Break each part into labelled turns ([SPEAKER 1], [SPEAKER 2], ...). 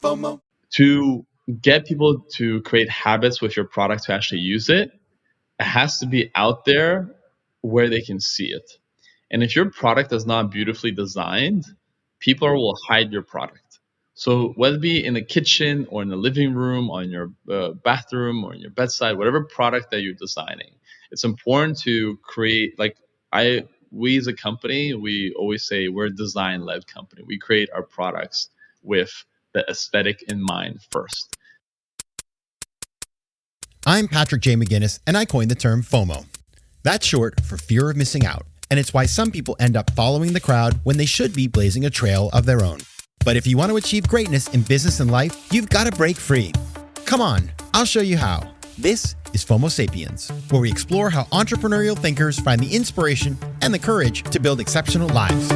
[SPEAKER 1] To get people to create habits with your product to actually use it, it has to be out there where they can see it. And if your product is not beautifully designed, people will hide your product. So whether it be in the kitchen or in the living room or in your bathroom or in your bedside, whatever product that you're designing, it's important to create we as a company, we always say we're a design-led company. We create our products with the aesthetic in mind first.
[SPEAKER 2] I'm Patrick J. McGinnis, and I coined the term FOMO. That's short for fear of missing out, and it's why some people end up following the crowd when they should be blazing a trail of their own. But if you want to achieve greatness in business and life, you've got to break free. Come on, I'll show you how. This is FOMO Sapiens, where we explore how entrepreneurial thinkers find the inspiration and the courage to build exceptional lives.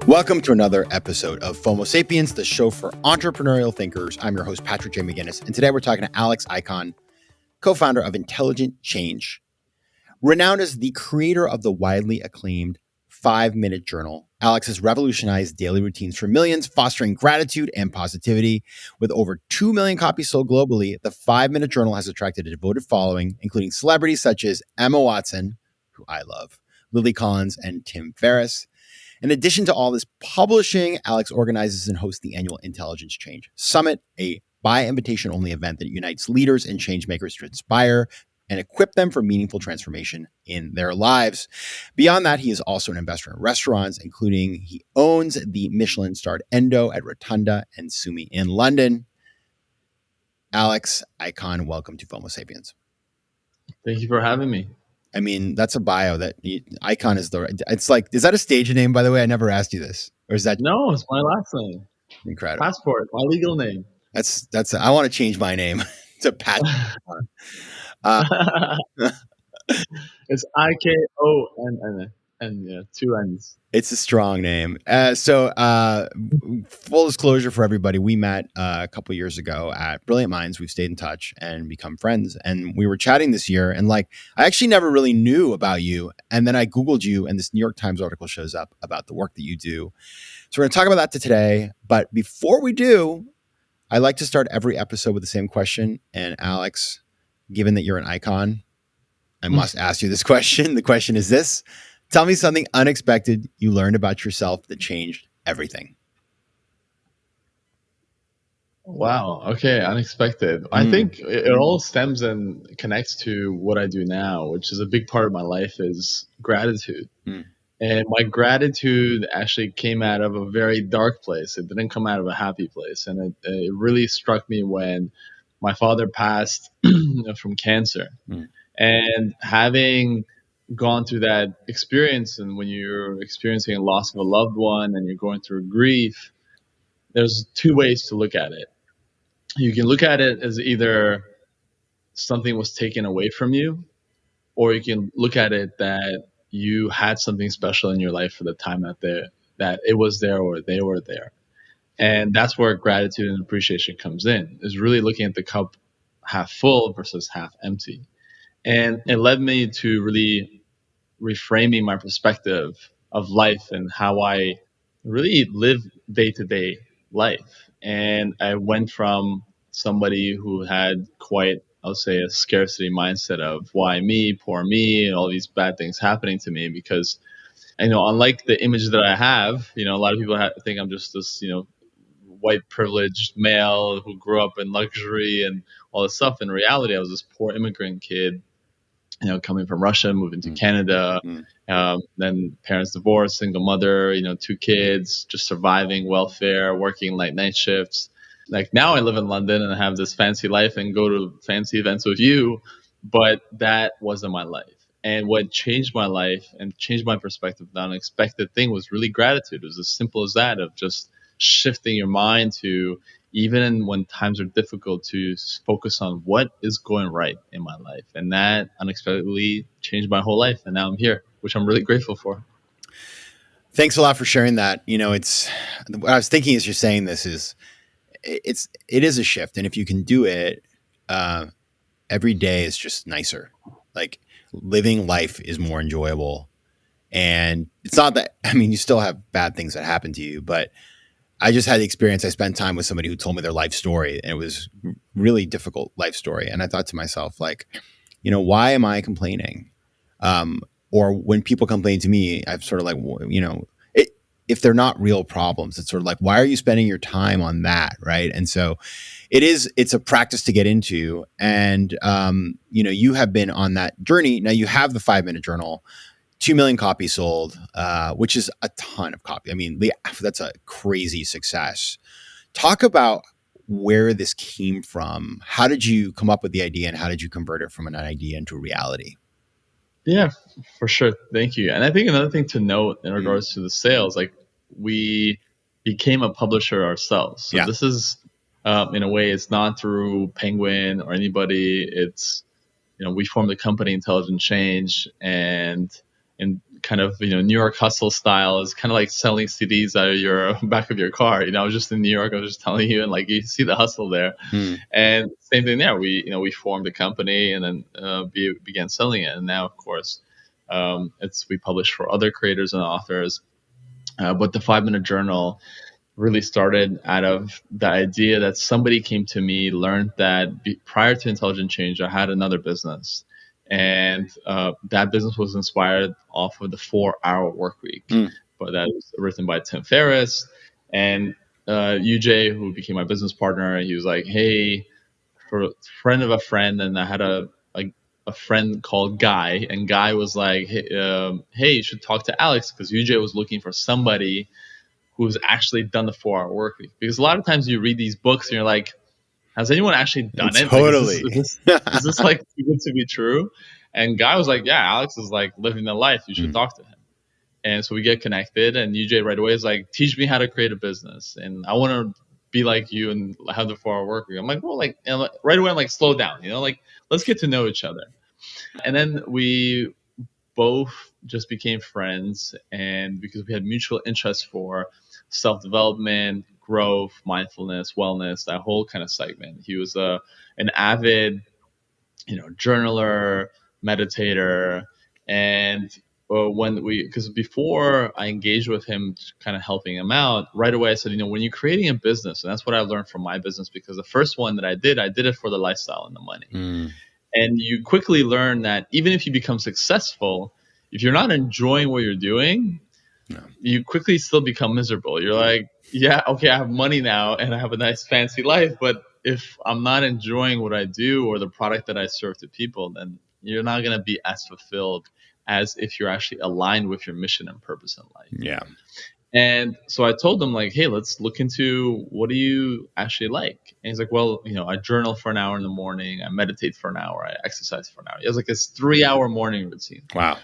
[SPEAKER 2] Welcome to another episode of FOMO Sapiens, the show for entrepreneurial thinkers. I'm your host, Patrick J. McGinnis, and today we're talking to Alex Ikonn, co-founder of Intelligent Change. Renowned as the creator of the widely acclaimed 5-Minute Journal, Alex has revolutionized daily routines for millions, fostering gratitude and positivity. With over 2 million copies sold globally, the 5-Minute Journal has attracted a devoted following, including celebrities such as Emma Watson, who I love, Lily Collins, and Tim Ferriss. In addition to all this publishing, Alex organizes and hosts the annual Intelligence Change Summit, a by-invitation-only event that unites leaders and change makers to inspire and equip them for meaningful transformation in their lives. Beyond that, he is also an investor in restaurants, including he owns the Michelin-starred Endo at Rotunda and Sumi in London. Alex Ikonn, welcome to FOMO Sapiens.
[SPEAKER 1] Thank you for having me.
[SPEAKER 2] I mean, that's a bio that Ikonn is it's like, is that a stage name, by the way? I never asked you this. Or is that?
[SPEAKER 1] No, it's my last name.
[SPEAKER 2] Incredible.
[SPEAKER 1] Passport, my legal name.
[SPEAKER 2] I want to change my name to Pat.
[SPEAKER 1] It's Ikonn and two N's.
[SPEAKER 2] It's a strong name. So full disclosure for everybody, we met a couple years ago at Brilliant Minds. We've stayed in touch and become friends. And we were chatting this year. And I actually never really knew about you. And then I Googled you and this New York Times article shows up about the work that you do. So we're going to talk about that today. But before we do, I like to start every episode with the same question. And Alex, given that you're an icon, I must ask you this question. The question is this. Tell me something unexpected you learned about yourself that changed everything.
[SPEAKER 1] Wow. Okay. Unexpected. I think it all stems and connects to what I do now, which is a big part of my life is gratitude. And my gratitude actually came out of a very dark place. It didn't come out of a happy place. And it really struck me when my father passed from cancer. And having gone through that experience, and when you're experiencing a loss of a loved one and you're going through grief, there's two ways to look at it. You can look at it as either something was taken away from you, or you can look at it that you had something special in your life for the time that it was there or they were there. And that's where gratitude and appreciation comes in, is really looking at the cup half full versus half empty. And it led me to really reframing my perspective of life and how I really live day-to-day life. And I went from somebody who had quite, I'll say, a scarcity mindset of why me, poor me, and all these bad things happening to me, because, unlike the image that I have, a lot of people think I'm just this, white privileged male who grew up in luxury and all this stuff. In reality, I was this poor immigrant kid, coming from Russia, moving to Canada, then parents divorced, single mother, 2 kids, just surviving welfare, working night shifts. Now I live in London and I have this fancy life and go to fancy events with you, but that wasn't my life. And what changed my life and changed my perspective, the unexpected thing, was really gratitude. It was as simple as that, of just shifting your mind to, even when times are difficult, to focus on what is going right in my life. And that unexpectedly changed my whole life. And now I'm here, which I'm really grateful for.
[SPEAKER 2] Thanks a lot for sharing that. It's what I was thinking as you're saying this is it is a shift. And if you can do it, every day is just nicer. living life is more enjoyable. And it's not that, I mean, you still have bad things that happen to you, but I just had the experience. I spent time with somebody who told me their life story, and it was really difficult life story. And I thought to myself, like, why am I complaining? Or when people complain to me, I'm sort of like, if they're not real problems, it's sort of like, why are you spending your time on that? Right. And so it's a practice to get into. And, you have been on that journey. Now you have the 5-minute journal, 2 million copies sold, which is a ton of copy. I mean, that's a crazy success. Talk about where this came from. How did you come up with the idea, and how did you convert it from an idea into reality?
[SPEAKER 1] Yeah, for sure. Thank you. And I think another thing to note in regards to the sales, like we became a publisher ourselves. So this is, in a way, it's not through Penguin or anybody. It's, we formed the company Intelligent Change, and in kind of, New York hustle style is kind of like selling CDs out of your back of your car. I was just in New York. I was just telling you, and like you see the hustle there. And same thing there. We formed a company and then began selling it. And now, of course, we publish for other creators and authors. But the 5-minute journal really started out of the idea that somebody came to me, learned that prior to Intelligent Change, I had another business. And that business was inspired off of the 4-hour work week. But that was written by Tim Ferriss. And UJ, who became my business partner, he was like, hey, for a friend of a friend, and I had a friend called Guy, and Guy was like, hey, you should talk to Alex, because UJ was looking for somebody who's actually done the 4-hour work week. Because a lot of times you read these books and you're like, has anyone actually done it?
[SPEAKER 2] Totally.
[SPEAKER 1] Like, is this like too good to be true? And Guy was like, yeah, Alex is like living the life. You should talk to him. And so we get connected, and UJ right away is like, teach me how to create a business. And I want to be like you and have the 4-hour work week. I'm like, well, like, right away, I'm like, slow down, like, let's get to know each other. And then we both just became friends, and because we had mutual interest for self-development, growth, mindfulness, wellness, that whole kind of segment. He was an avid, journaler, meditator. And because before I engaged with him, kind of helping him out, right away I said, when you're creating a business, and that's what I learned from my business, because the first one that I did it for the lifestyle and the money. And you quickly learn that even if you become successful, if you're not enjoying what you're doing, you quickly still become miserable. You're like, yeah, okay, I have money now and I have a nice fancy life, but if I'm not enjoying what I do or the product that I serve to people, then you're not going to be as fulfilled as if you're actually aligned with your mission and purpose in life.
[SPEAKER 2] Yeah.
[SPEAKER 1] And so I told him, like, hey, let's look into, what do you actually like? And he's like, well, I journal for an hour in the morning. I meditate for an hour. I exercise for an hour. It was like this 3-hour morning routine.
[SPEAKER 2] Wow.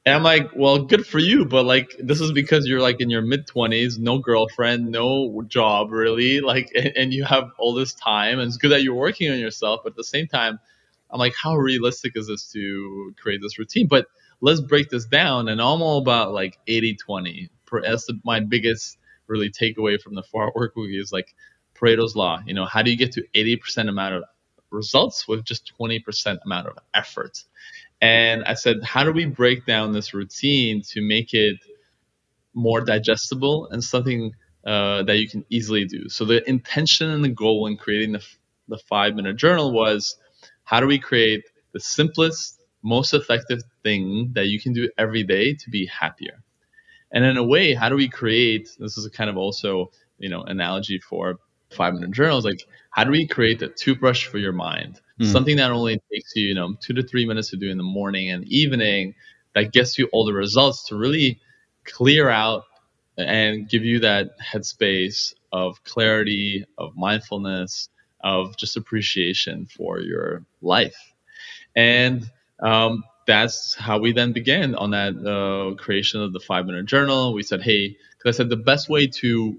[SPEAKER 1] And I'm like, well, good for you. But like, this is because you're like in your mid-20s, no girlfriend, no job really. Like, and you have all this time, and it's good that you're working on yourself. But at the same time, I'm like, how realistic is this to create this routine? But let's break this down. And I'm all about like 80-20. That's my biggest really takeaway from the 4-hour work week is like Pareto's law. How do you get to 80% amount of results with just 20% amount of effort? And I said, how do we break down this routine to make it more digestible and something that you can easily do? So the intention and the goal in creating the 5-minute journal was, how do we create the simplest, most effective thing that you can do every day to be happier? And in a way, how do we create, this is a kind of also, analogy for 5-minute journals, like, how do we create a toothbrush for your mind? Something that only takes you, 2 to 3 minutes to do in the morning and evening, that gets you all the results to really clear out and give you that headspace of clarity, of mindfulness, of just appreciation for your life. And that's how we then began on that creation of the 5-minute journal. We said, hey, because I said the best way to,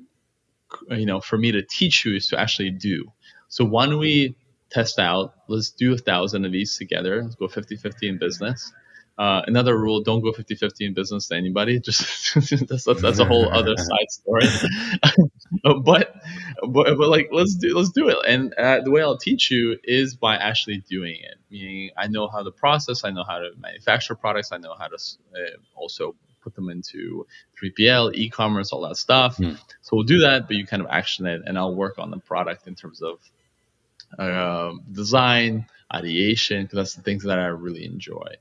[SPEAKER 1] for me to teach you is to actually do. So why don't we test out, let's do 1,000 of these together. Let's go 50-50 in business. Another rule: don't go 50-50 in business to anybody. Just that's a whole other side story. but, but like let's do it. And the way I'll teach you is by actually doing it. Meaning, I know how to process, I know how to manufacture products, I know how to also put them into 3PL, e-commerce, all that stuff. So we'll do that, but you kind of action it, and I'll work on the product in terms of design, ideation, because that's the things that I really enjoy.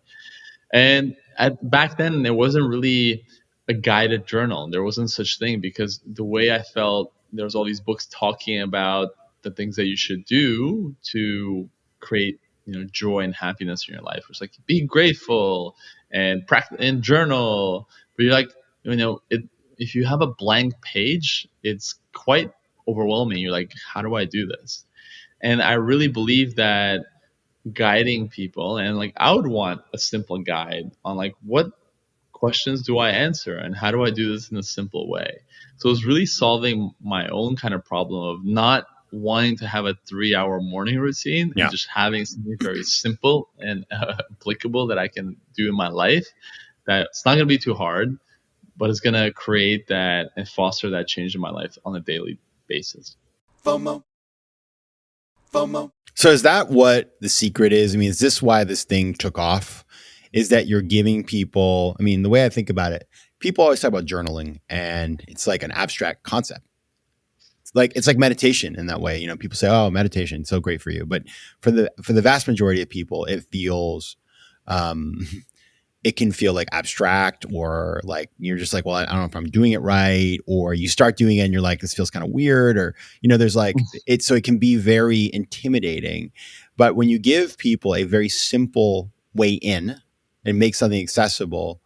[SPEAKER 1] And back then, there wasn't really a guided journal. There wasn't such thing, because the way I felt, there was all these books talking about the things that you should do to create, joy and happiness in your life. It's like, be grateful and practice and journal. But you're like, if you have a blank page, it's quite overwhelming. You're like, how do I do this? And I really believe that guiding people, and like I would want a simple guide on like, what questions do I answer and how do I do this in a simple way. So it's really solving my own kind of problem of not wanting to have a 3-hour morning routine, and just having something very simple and applicable that I can do in my life, that it's not going to be too hard, but it's going to create that and foster that change in my life on a daily basis.
[SPEAKER 2] FOMO. So is that what the secret is? I mean, is this why this thing took off? Is that you're giving people, I mean, the way I think about it, people always talk about journaling, and it's like an abstract concept. It's like meditation in that way. People say, "Oh, meditation, so great for you." But for the vast majority of people, it feels it can feel like abstract, or like you're just like, well, I don't know if I'm doing it right, or you start doing it and you're like, this feels kind of weird, or there's like so it can be very intimidating. But when you give people a very simple way in and make something accessible,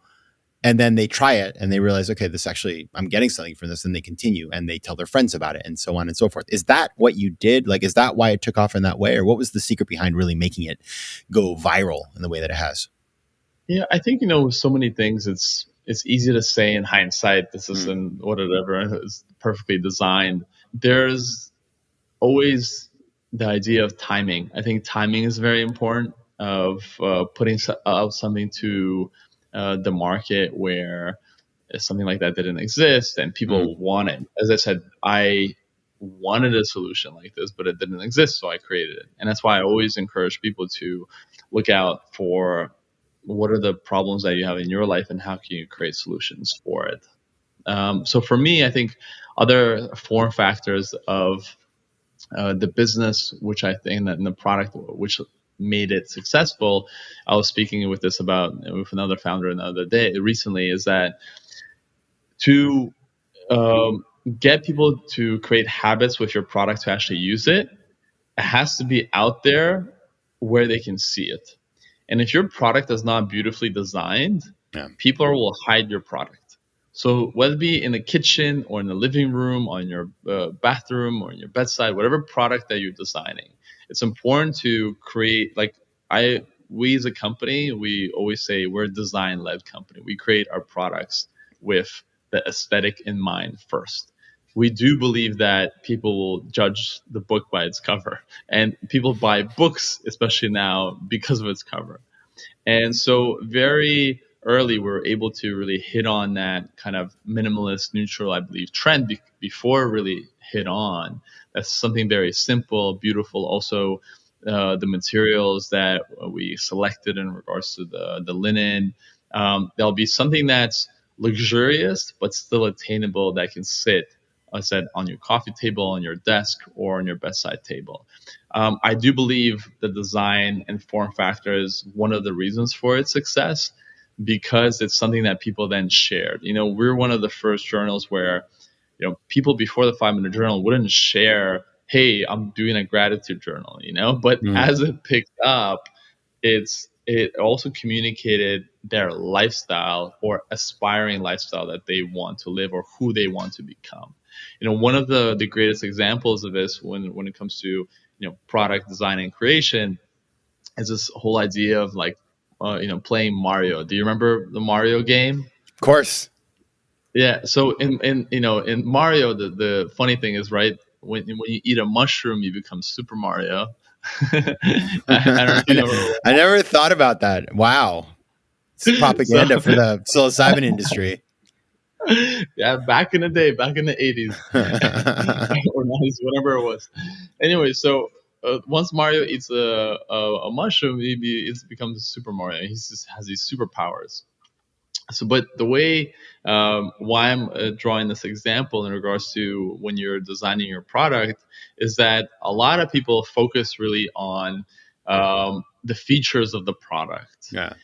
[SPEAKER 2] and then they try it and they realize, okay, this actually, I'm getting something from this, and they continue and they tell their friends about it, and so on and so forth. Is that what you did? Like, is that why it took off in that way, or what was the secret behind really making it go viral in the way that it has?
[SPEAKER 1] Yeah, I think, with so many things, it's easy to say in hindsight, this isn't whatever is perfectly designed. There's always the idea of timing. I think timing is very important, of putting out something to the market where something like that didn't exist and people want it. As I said, I wanted a solution like this, but it didn't exist, so I created it. And that's why I always encourage people to look out for what are the problems that you have in your life and how can you create solutions for it. So for me, I think other form factors of the business, which I think that in the product, which made it successful, I was speaking with another founder the other day recently, is that to get people to create habits with your product to actually use it, it has to be out there where they can see it. And if your product is not beautifully designed, people will hide your product. So whether it be in the kitchen or in the living room or in your bathroom or in your bedside, whatever product that you're designing, it's important to create, we as a company, we always say we're a design-led company. We create our products with the aesthetic in mind first. We do believe that people will judge the book by its cover, and people buy books, especially now, because of its cover. And so very early, we were able to really hit on that kind of minimalist, neutral, I believe, trend before it really hit on. That's something very simple, beautiful. Also, the materials that we selected in regards to the linen, there'll be something that's luxurious but still attainable, that can sit, I said, on your coffee table, on your desk, or on your bedside table. I do believe the design and form factor is one of the reasons for its success, because it's something that people then shared. We're one of the first journals where, people before the 5-minute journal wouldn't share, hey, I'm doing a gratitude journal, but as it picked up, it also communicated their lifestyle or aspiring lifestyle that they want to live or who they want to become. One of the greatest examples of this when it comes to product design and creation is this whole idea of playing Mario. Do you remember the Mario game?
[SPEAKER 2] Of course.
[SPEAKER 1] Yeah. So in Mario, the funny thing is, right, when you eat a mushroom, you become Super Mario. I don't know if you know.
[SPEAKER 2] I never thought about that. Wow.
[SPEAKER 1] So
[SPEAKER 2] propaganda for the psilocybin industry.
[SPEAKER 1] yeah, back in the day, back in the 80s or 90s, whatever it was. Anyway, so once Mario eats a mushroom, it becomes Super Mario. He just has these superpowers. So, but the way why I'm drawing this example in regards to when you're designing your product is that a lot of people focus really on the features of the product.
[SPEAKER 2] Yeah.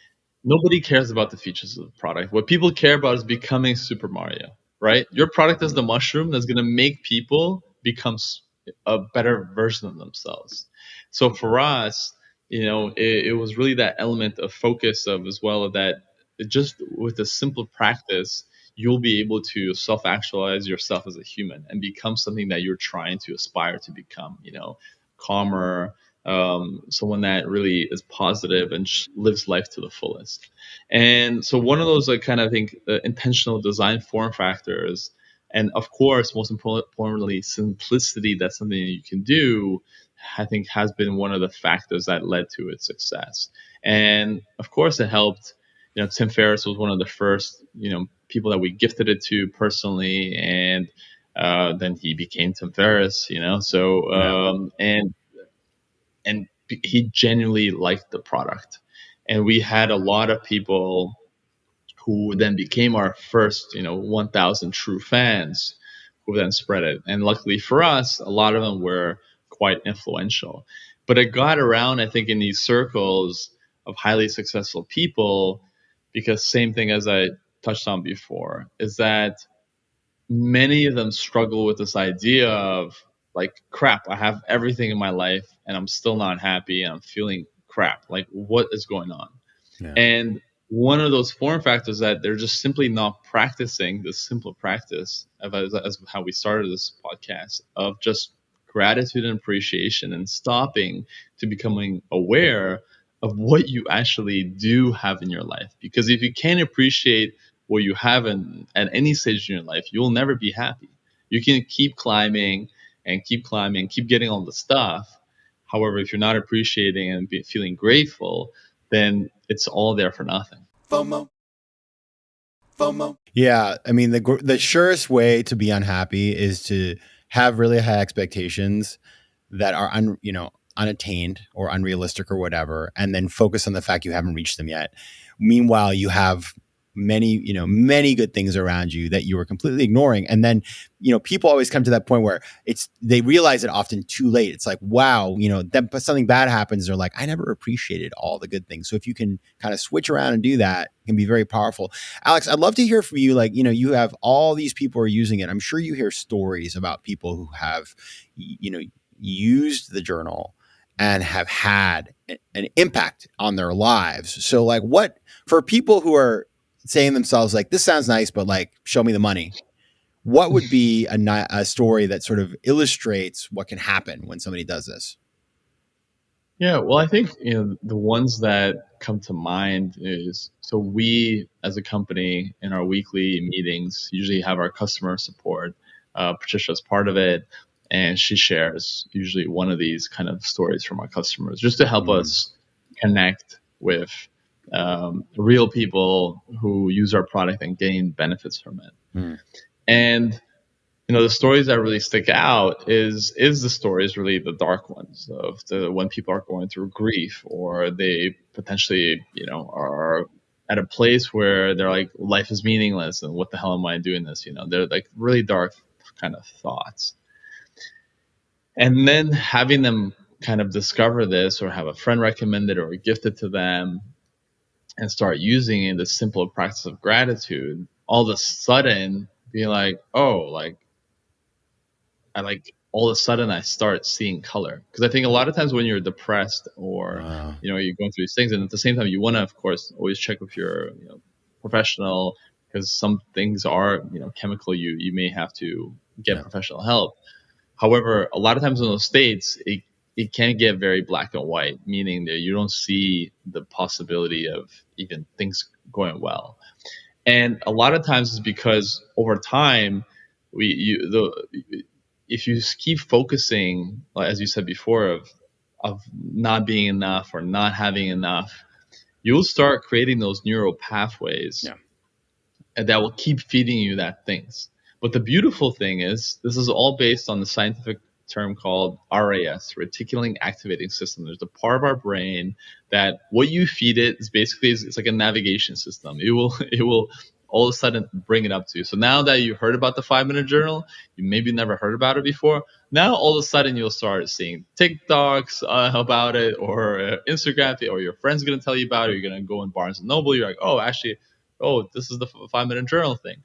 [SPEAKER 1] Nobody cares about the features of the product. What people care about is becoming Super Mario, right? Your product is the mushroom that's going to make people become a better version of themselves. So for us, it was really that element of focus of as well of that just with a simple practice, you'll be able to self-actualize yourself as a human and become something that you're trying to aspire to become, calmer, someone that really is positive and lives life to the fullest. And so one of those, like, kind of think intentional design form factors, and of course, most importantly, simplicity. That's something that you can do. I think has been one of the factors that led to its success. And of course, it helped. Tim Ferriss was one of the first, people that we gifted it to personally, and then he became Tim Ferriss. So and he genuinely liked the product. And we had a lot of people who then became our first, 1,000 true fans who then spread it. And luckily for us, a lot of them were quite influential. But it got around, I think, in these circles of highly successful people, because same thing as I touched on before, is that many of them struggle with this idea of, like, crap, I have everything in my life and I'm still not happy and I'm feeling crap. Like, what is going on?
[SPEAKER 2] Yeah.
[SPEAKER 1] And one of those form factors that they're just simply not practicing this simple practice as how we started this podcast of just gratitude and appreciation and stopping to becoming aware of what you actually do have in your life. Because if you can't appreciate what you have at any stage in your life, you'll never be happy. You can keep climbing and keep climbing, keep getting all the stuff. However, if you're not appreciating and feeling grateful, then it's all there for nothing.
[SPEAKER 2] FOMO. Yeah, I mean the surest way to be unhappy is to have really high expectations that are unattained or unrealistic or whatever, and then focus on the fact you haven't reached them yet. Meanwhile, you have many good things around you that you are completely ignoring. And then, people always come to that point where they realize it often too late. It's like, wow, then something bad happens. They're like, I never appreciated all the good things. So if you can kind of switch around and do that, it can be very powerful. Alex, I'd love to hear from you. Like, you have all these people are using it. I'm sure you hear stories about people who have, used the journal and have had an impact on their lives. So like, what for people who are saying themselves like, this sounds nice, but like, show me the money. What would be a story that sort of illustrates what can happen when somebody does this?
[SPEAKER 1] Yeah, well, I think the ones that come to mind is, so we as a company in our weekly meetings usually have our customer support. Patricia's part of it, and she shares usually one of these kind of stories from our customers just to help us connect with real people who use our product and gain benefits from it. And the stories that really stick out is the stories, really the dark ones of when people are going through grief, or they potentially are at a place where they're like, life is meaningless and what the hell am I doing this? They're like really dark kind of thoughts. And then having them kind of discover this, or have a friend recommend it or gift it to them, and start using it, the simple practice of gratitude, all of a sudden being like, oh, like, I like all of a sudden I start seeing color. Because I think a lot of times when you're depressed, or you're going through these things, and at the same time you want to, of course, always check with your professional, because some things are chemical. You may have to get professional help. However, a lot of times in those states, it can get very black and white, meaning that you don't see the possibility of even things going well. And a lot of times it's because over time, if you keep focusing, as you said before, of not being enough or not having enough, you'll start creating those neural pathways and that will keep feeding you that things. But the beautiful thing is, this is all based on the scientific term called RAS, reticular activating system. There's a part of our brain that what you feed it is basically, it's like a navigation system. It will all of a sudden bring it up to you. So now that you heard about the 5 minute journal, you maybe never heard about it before. Now all of a sudden you'll start seeing TikToks about it, or Instagram, or your friend's gonna tell you about it. You're gonna go in Barnes and Noble. You're like, oh, actually, oh, this is the 5 minute journal thing.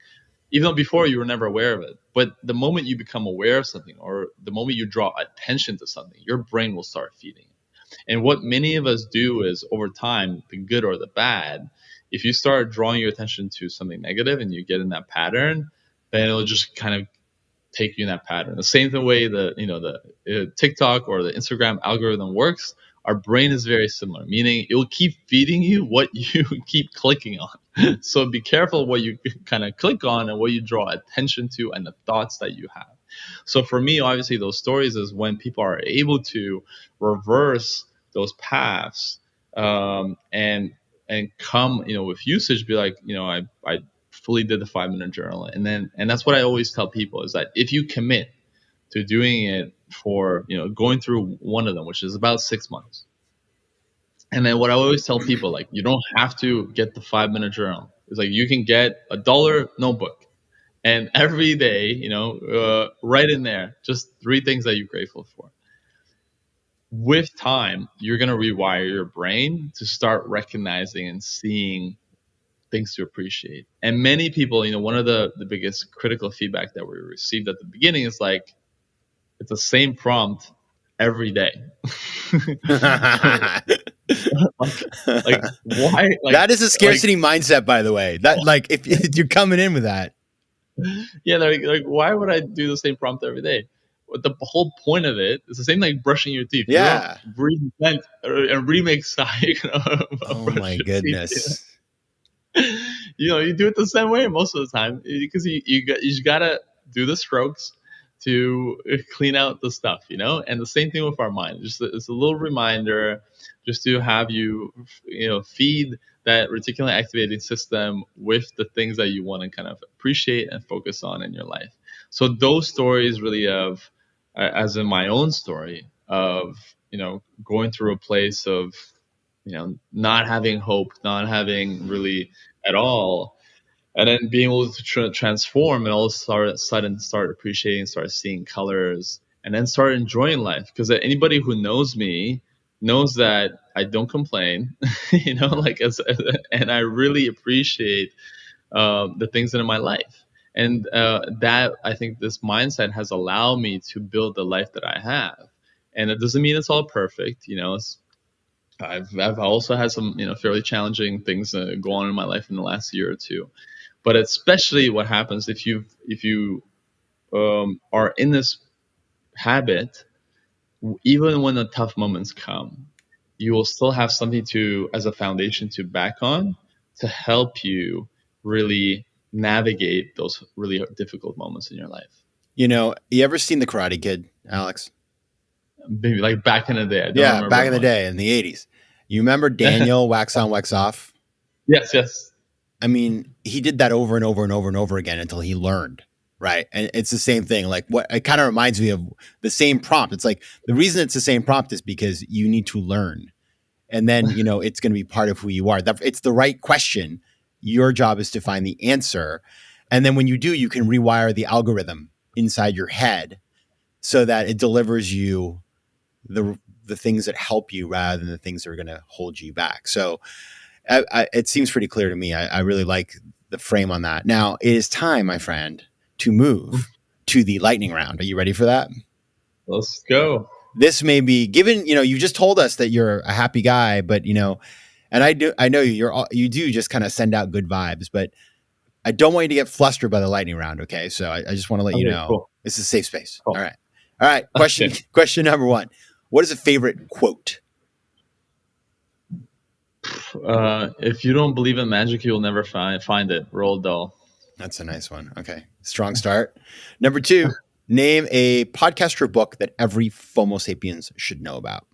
[SPEAKER 1] Even though before you were never aware of it. But the moment you become aware of something, or the moment you draw attention to something, your brain will start feeding it. And what many of us do is, over time, the good or the bad, if you start drawing your attention to something negative and you get in that pattern, then it'll just kind of take you in that pattern. The same way the TikTok or the Instagram algorithm works, our brain is very similar, meaning it will keep feeding you what you keep clicking on. So be careful what you kind of click on and what you draw attention to and the thoughts that you have. So for me, obviously, those stories is when people are able to reverse those paths, and come, with usage, be like, I fully did the 5 minute journal. And that's what I always tell people, is that if you commit to doing it for, going through one of them, which is about 6 months. And then what I always tell people, like, you don't have to get the 5 minute journal. It's like, you can get $1 notebook, and every day, write in there just 3 things that you're grateful for. With time, you're going to rewire your brain to start recognizing and seeing things to appreciate. And many people, one of the biggest critical feedback that we received at the beginning is like, it's the same prompt every day. like why?
[SPEAKER 2] That is a scarcity mindset, by the way. That, like, if you're coming in with that.
[SPEAKER 1] Yeah, like why would I do the same prompt every day? But the whole point of it is the same like brushing your teeth.
[SPEAKER 2] Yeah.
[SPEAKER 1] You don't reinvent and remake style.
[SPEAKER 2] Oh my goodness.
[SPEAKER 1] You do it the same way most of the time, because you just gotta do the strokes to clean out the stuff, and the same thing with our mind. It's a little reminder just to have you feed that reticular activating system with the things that you want to kind of appreciate and focus on in your life. So those stories really of, as in my own story of, going through a place of, not having hope, not having really at all, and then being able to transform and all of a sudden start appreciating, start seeing colors, and then start enjoying life. Because anybody who knows me knows that I don't complain, and I really appreciate the things that are in my life. And that, I think, this mindset has allowed me to build the life that I have. And it doesn't mean it's all perfect, I've also had some fairly challenging things go on in my life in the last year or two. But especially what happens if you are in this habit, even when the tough moments come, you will still have something as a foundation to back on, to help you really navigate those really difficult moments in your life.
[SPEAKER 2] You ever seen The Karate Kid, Alex?
[SPEAKER 1] Maybe like back in the day.
[SPEAKER 2] Yeah, back in the day, in the 80s. You remember Daniel wax on, wax off?
[SPEAKER 1] Yes.
[SPEAKER 2] I mean, he did that over and over and over and over again until he learned, right? And it's the same thing. Like, what it kind of reminds me of the same prompt. It's like, the reason it's the same prompt is because you need to learn. And then, it's going to be part of who you are. It's the right question. Your job is to find the answer. And then when you do, you can rewire the algorithm inside your head so that it delivers you the things that help you rather than the things that are going to hold you back. So it seems pretty clear to me. I really like the frame on that. Now it is time, my friend, to move to the lightning round. Are you ready for that?
[SPEAKER 1] Let's go.
[SPEAKER 2] This may be given, you just told us that you're a happy guy, but and I know you do just kind of send out good vibes, but I don't want you to get flustered by the lightning round. Okay. So I just want to let you know, cool. This is a safe space. Cool. All right. Question number 1. What is a favorite quote?
[SPEAKER 1] If you don't believe in magic, you'll never find it. Roald Dahl.
[SPEAKER 2] That's a nice one. Okay. Strong start. Number 2, name a podcast or book that every FOMO Sapiens should know about.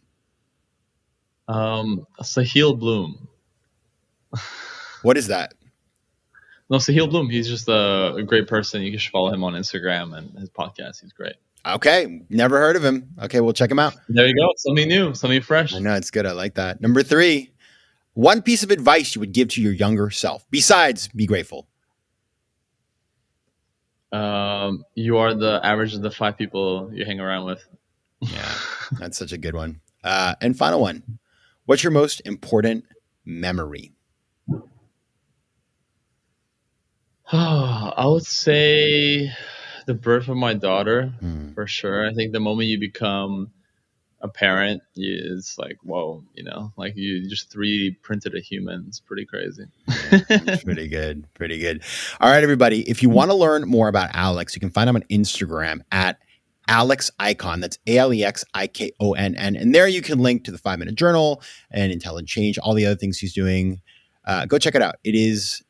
[SPEAKER 1] Sahil Bloom.
[SPEAKER 2] What is that?
[SPEAKER 1] No, Sahil Bloom. He's just a great person. You should follow him on Instagram and his podcast. He's great.
[SPEAKER 2] Okay. Never heard of him. Okay, we'll check him out.
[SPEAKER 1] There you go. Something new, something fresh.
[SPEAKER 2] I know, it's good. I like that. Number 3, one piece of advice you would give to your younger self, besides be grateful.
[SPEAKER 1] You are the average of the 5 people you hang around with.
[SPEAKER 2] Yeah, that's such a good one. And final one. What's your most important memory?
[SPEAKER 1] I would say the birth of my daughter, for sure. I think the moment you become a parent, it's like, whoa, like you just 3D printed a human. It's pretty crazy.
[SPEAKER 2] Pretty good. Pretty good. All right, everybody. If you want to learn more about Alex, you can find him on Instagram at Alex Ikonn. That's ALEXIKONN. And there you can link to the 5-Minute Journal and Intelligent Change, all the other things he's doing. Go check it out. It is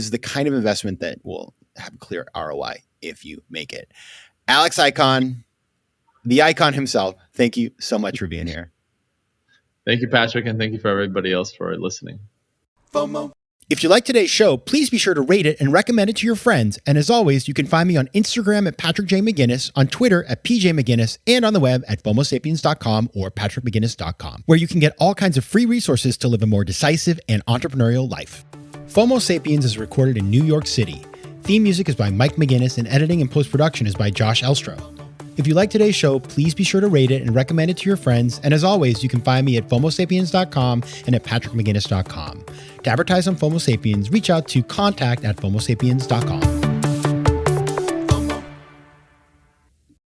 [SPEAKER 2] the kind of investment that will have a clear ROI if you make it. Alex Ikonn, the icon himself, thank you so much for being here.
[SPEAKER 1] Thank you, Patrick, and thank you for everybody else for listening.
[SPEAKER 2] FOMO. If you like today's show, please be sure to rate it and recommend it to your friends. And as always, you can find me on Instagram at Patrick J. McGinnis, on Twitter at PJ McGinnis, and on the web at FOMOSapiens.com or PatrickMcGinnis.com, where you can get all kinds of free resources to live a more decisive and entrepreneurial life. FOMO Sapiens is recorded in New York City. Theme music is by Mike McGinnis, and editing and post-production is by Josh Elstro. If you like today's show, please be sure to rate it and recommend it to your friends. And as always, you can find me at FOMOSapiens.com and at PatrickMcGinnis.com. To advertise on FOMO Sapiens, reach out to contact@FOMOSapiens.com.